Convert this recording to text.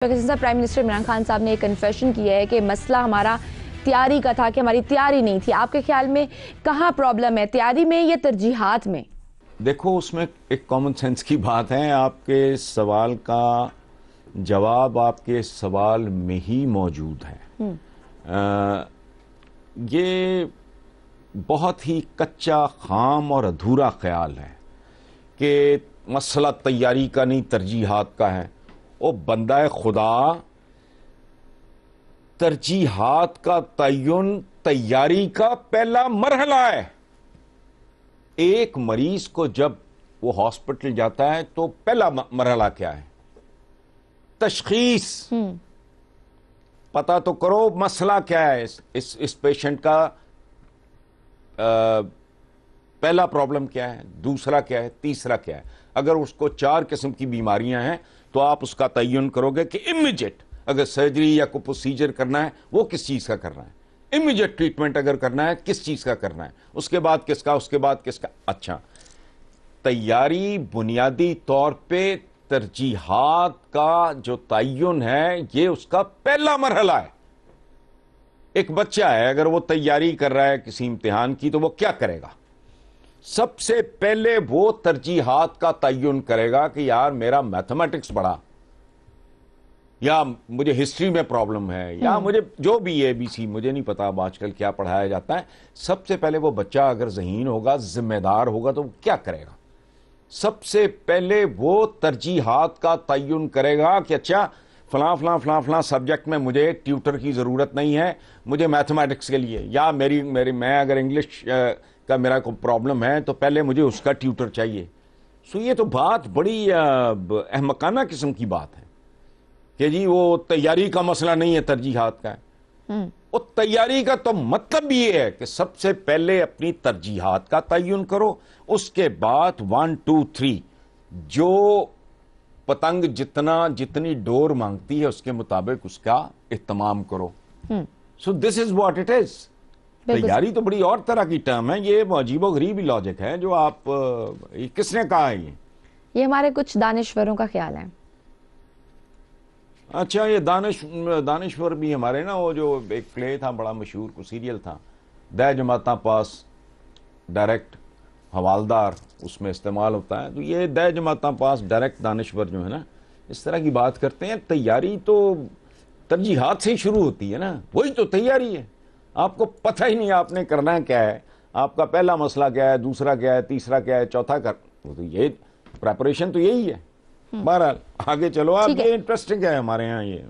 Prime minister Imran Khan صاحب نے ایک کنفیشن کی ہے کہ مسئلہ ہمارا تیاری کا تھا کہ ہماری تیاری نہیں تھی. آپ کے خیال میں کہاں پرابلم ہے, تیاری میں یا ترجیحات میں؟ دیکھو, اس میں ایک کامن سینس کی بات ہے. آپ کے سوال کا جواب آپ کے سوال میں ہی موجود ہے. یہ بہت ہی کچا, خام اور ادھورا خیال ہے کہ مسئلہ تیاری کا نہیں ترجیحات کا ہے. او بندہ خدا, ترجیحات کا تعین تیاری کا پہلا مرحلہ ہے. ایک مریض کو جب وہ ہاسپٹل جاتا ہے تو پہلا مرحلہ کیا ہے؟ تشخیص. پتا تو کرو مسئلہ کیا ہے اس پیشنٹ کا. پہلا پرابلم کیا ہے, دوسرا کیا ہے, تیسرا کیا ہے. اگر اس کو 4 قسم کی بیماریاں ہیں تو آپ اس کا تعین کرو گے کہ امیجیٹ اگر سرجری یا کوئی پروسیجر کرنا ہے وہ کس چیز کا کرنا ہے. امیجیٹ ٹریٹمنٹ اگر کرنا ہے کس چیز کا کرنا ہے, اس کے بعد کس کا, اس کے بعد کس کا. اچھا, تیاری بنیادی طور پہ ترجیحات کا جو تعین ہے یہ اس کا پہلا مرحلہ ہے. ایک بچہ ہے, اگر وہ تیاری کر رہا ہے کسی امتحان کی تو وہ کیا کرے گا؟ سب سے پہلے وہ ترجیحات کا تعین کرے گا کہ یار میرا میتھمیٹکس پڑھا, یا مجھے ہسٹری میں پرابلم ہے, یا مجھے جو بھی اے بی سی, مجھے نہیں پتا اب آج کل کیا پڑھایا جاتا ہے. سب سے پہلے وہ بچہ اگر ذہین ہوگا, ذمہ دار ہوگا تو وہ کیا کرے گا؟ سب سے پہلے وہ ترجیحات کا تعین کرے گا کہ اچھا فلاں فلاں فلاں فلاں سبجیکٹ میں مجھے ٹیوٹر کی ضرورت نہیں ہے, مجھے میتھمیٹکس کے لیے, یا میں اگر انگلش کا میرا کوئی پرابلم ہے تو پہلے مجھے اس کا ٹیوٹر چاہیے. سو یہ تو بات بڑی احمقانہ قسم کی بات ہے کہ جی وہ تیاری کا مسئلہ نہیں ہے, ترجیحات کا ہے. وہ تیاری کا تو مطلب یہ ہے کہ سب سے پہلے اپنی ترجیحات کا تعین کرو, اس کے بعد 1 2 3 جو پتنگ جتنی ڈور مانگتی ہے اس کے مطابق اس کا اہتمام کرو. سو دس از واٹ اٹ از. تیاری تو بڑی اور طرح کی ٹرم ہے, یہ عجیب و غریب ہی لاجک ہے جو آپ, کس نے کہا ہے یہ ہمارے کچھ دانشوروں کا خیال ہے. اچھا, یہ دانشور بھی ہمارے نا, وہ جو ایک پلے تھا بڑا مشہور, کو سیریل تھا, دہ جماعتاں پاس ڈائریکٹ حوالدار, اس میں استعمال ہوتا ہے. تو یہ دہ جماعتاں پاس ڈائریکٹ دانشور جو ہے نا, اس طرح کی بات کرتے ہیں. تیاری تو ترجیحات سے ہی شروع ہوتی ہے نا, وہی تو تیاری ہے. آپ کو پتہ ہی نہیں آپ نے کرنا کیا ہے, آپ کا پہلا مسئلہ کیا ہے, دوسرا کیا ہے, تیسرا کیا ہے, چوتھا تو یہ پریپریشن تو یہی ہے. بہرحال آگے چلو آپ, یہ انٹرسٹنگ ہے ہمارے ہاں یہ.